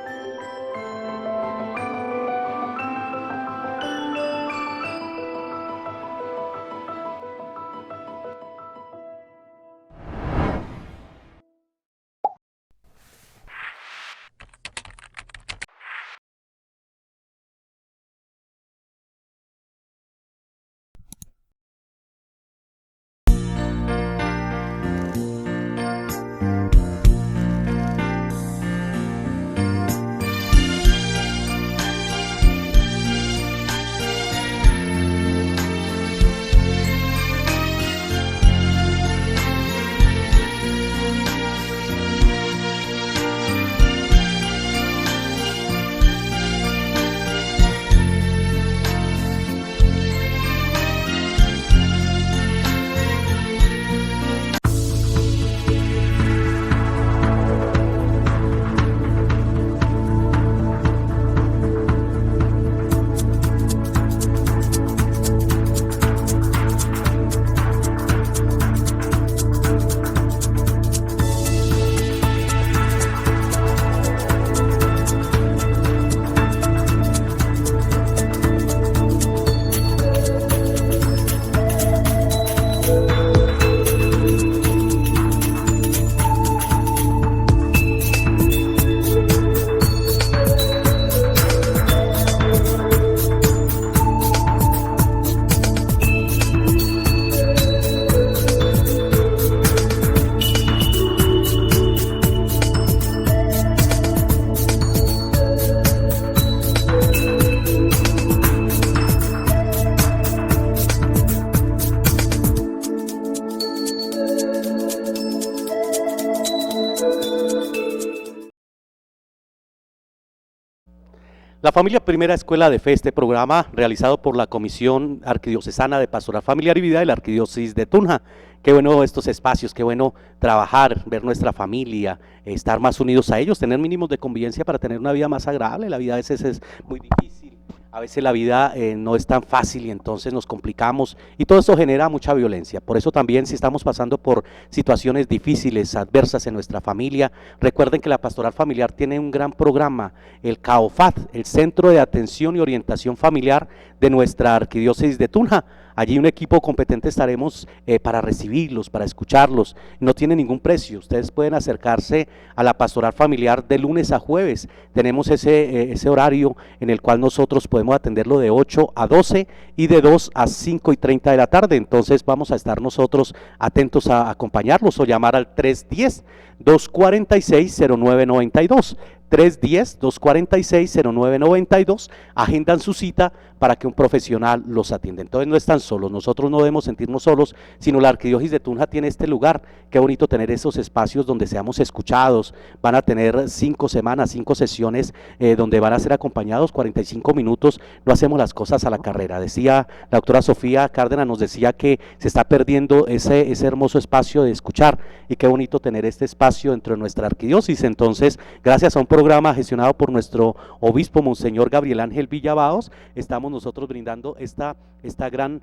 La Familia Primera Escuela de Fe, este programa realizado por la Comisión Arquidiocesana de Pastoral Familiar y Vida de la Arquidiócesis de Tunja. Qué bueno estos espacios, qué bueno trabajar, ver nuestra familia, estar más unidos a ellos, tener mínimos de convivencia para tener una vida más agradable. La vida a veces es muy difícil, a veces la vida no es tan fácil y entonces nos complicamos y todo eso genera mucha violencia. Por eso también, si estamos pasando por situaciones difíciles, adversas en nuestra familia, recuerden que la Pastoral Familiar tiene un gran programa, el CAOFAT, el Centro de Atención y Orientación Familiar de nuestra Arquidiócesis de Tunja. Allí un equipo competente estaremos para recibirlos, para escucharlos. No tiene ningún precio. Ustedes pueden acercarse a la Pastoral Familiar de lunes a jueves. Tenemos ese horario en el cual nosotros podemos atenderlo de 8 a 12 y de 2 a 5:30 de la tarde. Entonces vamos a estar nosotros atentos a acompañarlos o llamar al 310-246-0992. 310-246-0992, agendan su cita para que un profesional los atienda. Entonces no están solos, nosotros no debemos sentirnos solos, sino la Arquidiócesis de Tunja tiene este lugar. Qué bonito tener esos espacios donde seamos escuchados. Van a tener 5 semanas, 5 sesiones donde van a ser acompañados 45 minutos. No hacemos las cosas a la carrera. Decía la doctora Sofía Cárdenas, nos decía que se está perdiendo ese hermoso espacio de escuchar, y qué bonito tener este espacio dentro de nuestra arquidiócesis. Entonces, gracias a un programa gestionado por nuestro obispo Monseñor Gabriel Ángel Villabaos, estamos nosotros brindando este gran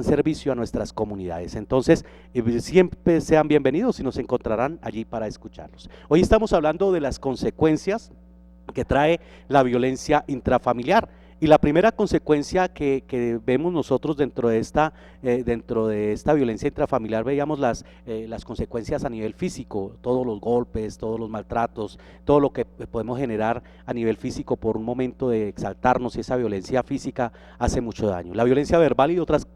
servicio a nuestras comunidades. Entonces, siempre sean bienvenidos y nos encontrarán allí para escucharlos. Hoy estamos hablando de las consecuencias que trae la violencia intrafamiliar. Y la primera consecuencia que vemos nosotros dentro de esta violencia intrafamiliar, veíamos las consecuencias a nivel físico, todos los golpes, todos los maltratos, todo lo que podemos generar a nivel físico por un momento de exaltarnos, y esa violencia física hace mucho daño. La violencia verbal y otras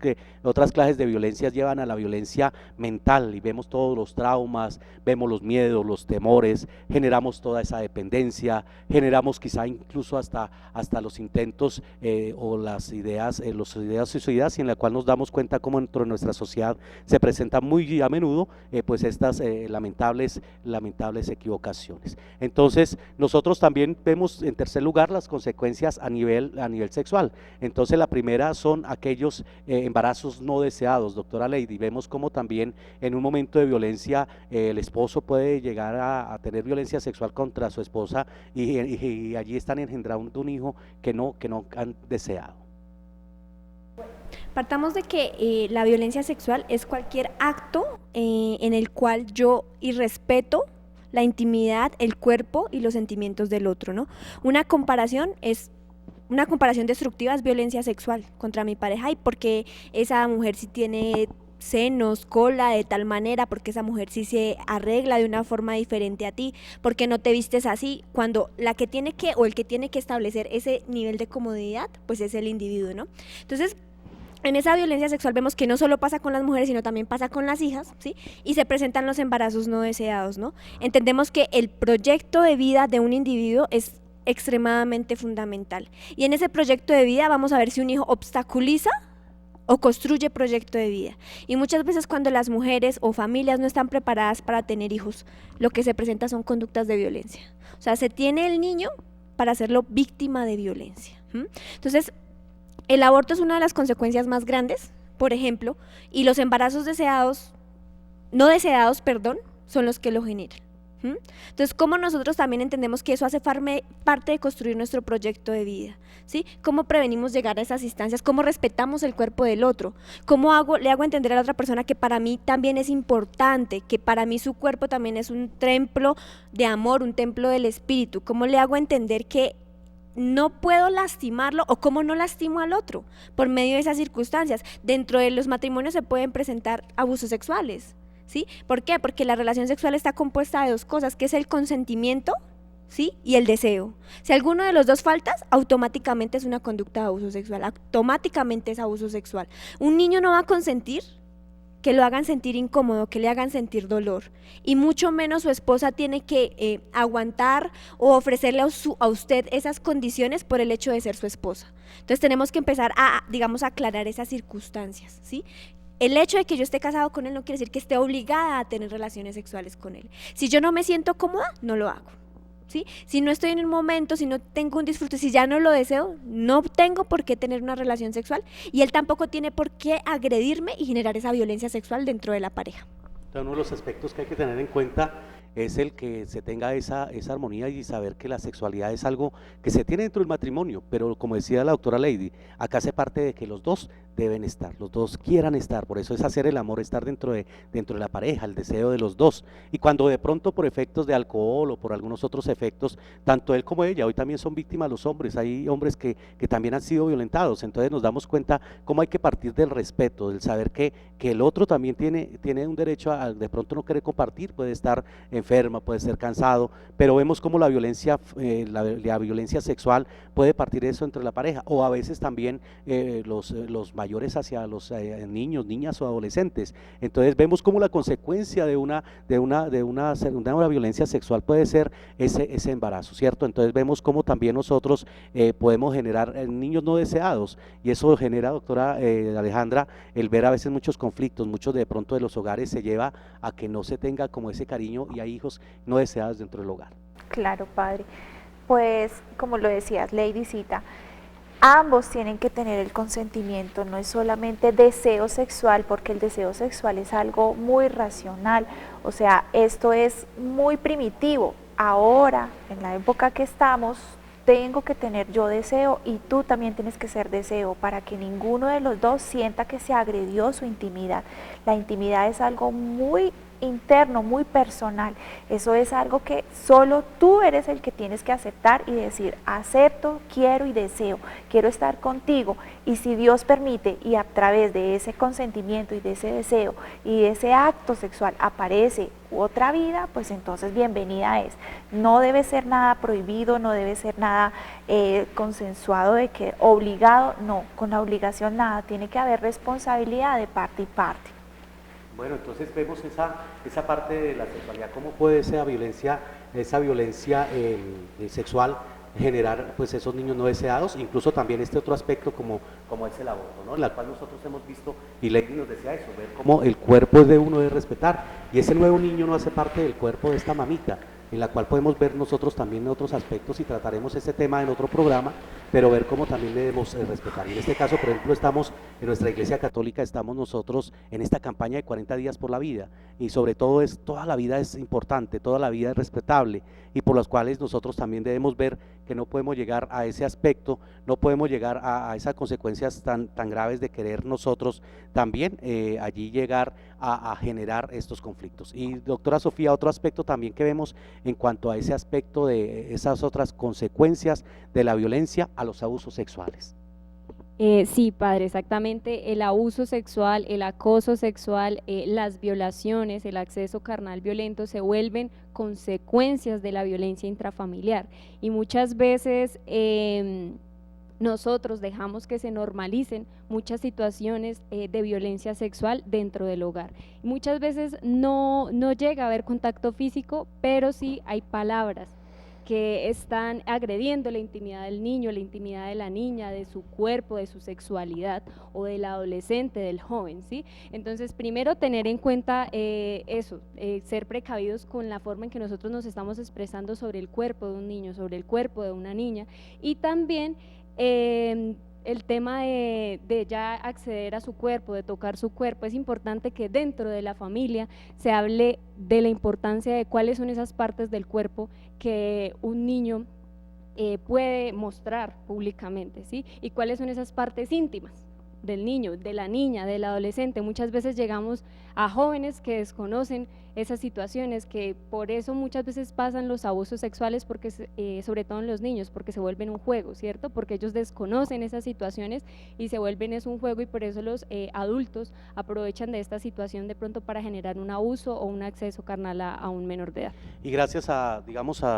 clases de violencias llevan a la violencia mental, y vemos todos los traumas, vemos los miedos, los temores, generamos toda esa dependencia, generamos quizá incluso hasta los intentos o las ideas suicidas, y en la cual nos damos cuenta cómo dentro de nuestra sociedad se presentan muy a menudo pues estas lamentables equivocaciones. Entonces nosotros también vemos en tercer lugar las consecuencias a nivel sexual. Entonces la primera son aquellos embarazos no deseados, doctora Lady. Vemos cómo también en un momento de violencia el esposo puede llegar a tener violencia sexual contra su esposa, y allí están engendrando un hijo que no han deseado. Partamos de que la violencia sexual es cualquier acto en el cual yo irrespeto la intimidad, el cuerpo y los sentimientos del otro, ¿no? Una comparación destructiva es violencia sexual contra mi pareja, y porque esa mujer sí tiene senos, cola de tal manera, porque esa mujer sí se arregla de una forma diferente a ti, porque no te vistes así, cuando el que tiene que establecer ese nivel de comodidad, pues es el individuo, ¿no? Entonces, en esa violencia sexual vemos que no solo pasa con las mujeres, sino también pasa con las hijas, ¿sí? Y se presentan los embarazos no deseados, ¿no? Entendemos que el proyecto de vida de un individuo es extremadamente fundamental, y en ese proyecto de vida vamos a ver si un hijo obstaculiza o construye proyecto de vida. Y muchas veces cuando las mujeres o familias no están preparadas para tener hijos, lo que se presenta son conductas de violencia. O sea, se tiene el niño para hacerlo víctima de violencia. Entonces, el aborto es una de las consecuencias más grandes, por ejemplo, y los embarazos no deseados, son los que lo generan. Entonces, ¿cómo nosotros también entendemos que eso hace parte de construir nuestro proyecto de vida? ¿Sí? ¿Cómo prevenimos llegar a esas instancias? ¿Cómo respetamos el cuerpo del otro? ¿Cómo le hago entender a la otra persona que para mí también es importante, que para mí su cuerpo también es un templo de amor, un templo del espíritu? ¿Cómo le hago entender que no puedo lastimarlo, o cómo no lastimo al otro por medio de esas circunstancias? Dentro de los matrimonios se pueden presentar abusos sexuales, ¿sí? ¿Por qué? Porque la relación sexual está compuesta de dos cosas, que es el consentimiento, ¿sí? Y el deseo. Si alguno de los dos falta, automáticamente es una conducta de abuso sexual, automáticamente es abuso sexual. Un niño no va a consentir que lo hagan sentir incómodo, que le hagan sentir dolor, y mucho menos su esposa tiene que aguantar o ofrecerle a usted esas condiciones por el hecho de ser su esposa. Entonces tenemos que empezar a aclarar esas circunstancias, ¿sí? El hecho de que yo esté casado con él no quiere decir que esté obligada a tener relaciones sexuales con él. Si yo no me siento cómoda, no lo hago. ¿sí? Si no estoy en un momento, si no tengo un disfrute, si ya no lo deseo, no tengo por qué tener una relación sexual y él tampoco tiene por qué agredirme y generar esa violencia sexual dentro de la pareja. Entonces, uno de los aspectos que hay que tener en cuenta es el que se tenga esa armonía y saber que la sexualidad es algo que se tiene dentro del matrimonio, pero como decía la doctora Lady, acá hace parte de que los dos deben estar, los dos quieran estar, por eso es hacer el amor, estar dentro de la pareja, el deseo de los dos, y cuando de pronto por efectos de alcohol o por algunos otros efectos, tanto él como ella, hoy también son víctimas los hombres, hay hombres que también han sido violentados, entonces nos damos cuenta cómo hay que partir del respeto, del saber que el otro también tiene un derecho a de pronto no querer compartir, puede estar enferma, puede ser cansado, pero vemos cómo la violencia sexual puede partir de eso entre la pareja, o a veces también los mayores hacia los niños, niñas o adolescentes. Entonces vemos cómo la consecuencia de una violencia sexual puede ser ese embarazo, ¿cierto? Entonces vemos cómo también nosotros podemos generar niños no deseados, y eso genera, doctora Alejandra, el ver a veces muchos conflictos, muchos de pronto de los hogares se lleva a que no se tenga como ese cariño y hay hijos no deseados dentro del hogar. Claro, padre. Pues, como lo decías, Lady Cita, ambos tienen que tener el consentimiento, no es solamente deseo sexual, porque el deseo sexual es algo muy racional, o sea, esto es muy primitivo. Ahora, en la época que estamos, tengo que tener yo deseo y tú también tienes que ser deseo para que ninguno de los dos sienta que se agredió su intimidad. La intimidad es algo muy interno, muy personal, eso es algo que solo tú eres el que tienes que aceptar y decir, acepto, quiero y deseo, quiero estar contigo, y si Dios permite y a través de ese consentimiento y de ese deseo y de ese acto sexual aparece otra vida, pues entonces bienvenida es. No debe ser nada prohibido, no debe ser nada consensuado de que obligado, no, con la obligación nada, tiene que haber responsabilidad de parte y parte. Bueno, entonces vemos esa parte de la sexualidad, cómo puede esa violencia sexual generar pues esos niños no deseados, incluso también este otro aspecto como es el aborto, ¿no? En la cual nosotros hemos visto, y Lady nos decía eso, ver cómo el cuerpo de uno debe respetar, y ese nuevo niño no hace parte del cuerpo de esta mamita, en la cual podemos ver nosotros también en otros aspectos y trataremos ese tema en otro programa, pero ver cómo también debemos respetar. Y en este caso, por ejemplo, estamos en nuestra Iglesia Católica, estamos nosotros en esta campaña de 40 días por la vida, y sobre todo toda la vida es importante, toda la vida es respetable, y por las cuales nosotros también debemos ver que no podemos llegar a ese aspecto, no podemos llegar a esas consecuencias tan graves de querer nosotros también allí llegar a generar estos conflictos. Y doctora Sofía, otro aspecto también que vemos en cuanto a ese aspecto de esas otras consecuencias de la violencia a los abusos sexuales. Sí, padre, exactamente. El abuso sexual, el acoso sexual, las violaciones, el acceso carnal violento se vuelven consecuencias de la violencia intrafamiliar, y muchas veces nosotros dejamos que se normalicen muchas situaciones de violencia sexual dentro del hogar. Muchas veces no llega a haber contacto físico, pero sí hay palabras que están agrediendo la intimidad del niño, la intimidad de la niña, de su cuerpo, de su sexualidad, o del adolescente, del joven, ¿sí? Entonces, primero tener en cuenta ser precavidos con la forma en que nosotros nos estamos expresando sobre el cuerpo de un niño, sobre el cuerpo de una niña, y también el tema de ya acceder a su cuerpo, de tocar su cuerpo. Es importante que dentro de la familia se hable de la importancia de cuáles son esas partes del cuerpo que un niño puede mostrar públicamente, ¿sí? Y cuáles son esas partes íntimas del niño, de la niña, del adolescente. Muchas veces llegamos a jóvenes que desconocen esas situaciones, que por eso muchas veces pasan los abusos sexuales, porque sobre todo en los niños, porque se vuelven un juego, ¿cierto? Porque ellos desconocen esas situaciones y se vuelven un juego, y por eso los adultos aprovechan de esta situación de pronto para generar un abuso o un acceso carnal a un menor de edad. Y gracias a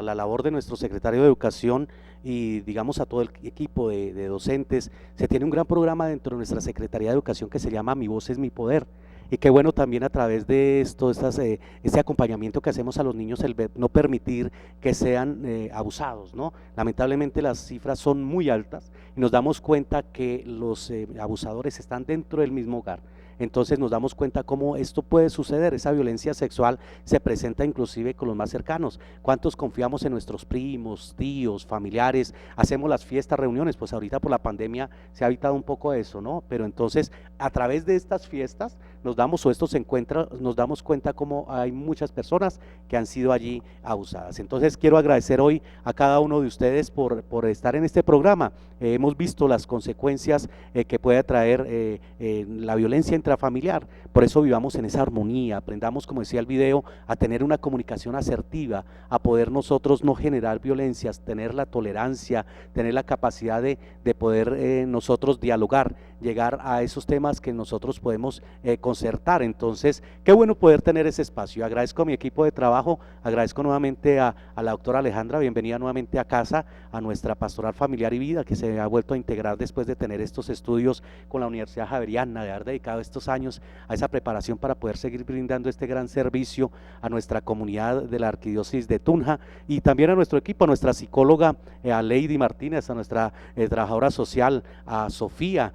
la labor de nuestro secretario de Educación y digamos a todo el equipo de docentes, se tiene un gran programa dentro de nuestra Secretaría de Educación que se llama Mi Voz es Mi Poder. Y qué bueno también a través de este acompañamiento que hacemos a los niños, el no permitir que sean abusados, ¿no? Lamentablemente las cifras son muy altas y nos damos cuenta que los abusadores están dentro del mismo hogar. entonces nos damos cuenta cómo esto puede suceder. Esa violencia sexual se presenta inclusive con los más cercanos. ¿Cuántos confiamos en nuestros primos, tíos, familiares? Hacemos las fiestas, reuniones, pues ahorita por la pandemia se ha evitado un poco eso, ¿no? Pero entonces a través de estas fiestas nos damos, o estos encuentros, nos damos cuenta cómo hay muchas personas que han sido allí abusadas. Entonces quiero agradecer hoy a cada uno de ustedes por estar en este programa. Hemos visto las consecuencias que puede traer la violencia intrafamiliar, por eso vivamos en esa armonía, aprendamos, como decía el video, a tener una comunicación asertiva, a poder nosotros no generar violencias, tener la tolerancia, tener la capacidad de poder nosotros dialogar, llegar a esos temas que nosotros podemos concertar. Entonces, qué bueno poder tener ese espacio. Agradezco a mi equipo de trabajo, agradezco nuevamente a la doctora Alejandra, bienvenida nuevamente a casa, a nuestra pastoral familiar y vida, que se ha vuelto a integrar después de tener estos estudios con la Universidad Javeriana, de haber dedicado estos años a esa preparación para poder seguir brindando este gran servicio a nuestra comunidad de la Arquidiócesis de Tunja, y también a nuestro equipo, a nuestra psicóloga, a Lady Martínez, a nuestra trabajadora social, a Sofía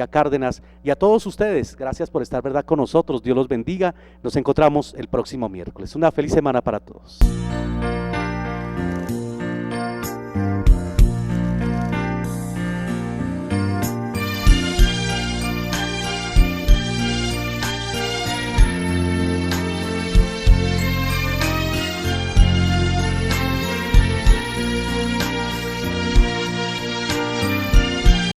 Cárdenas, y a todos ustedes. Gracias por estar, ¿verdad?, con nosotros. Dios los bendiga. Nos encontramos el próximo miércoles. Una feliz semana para todos.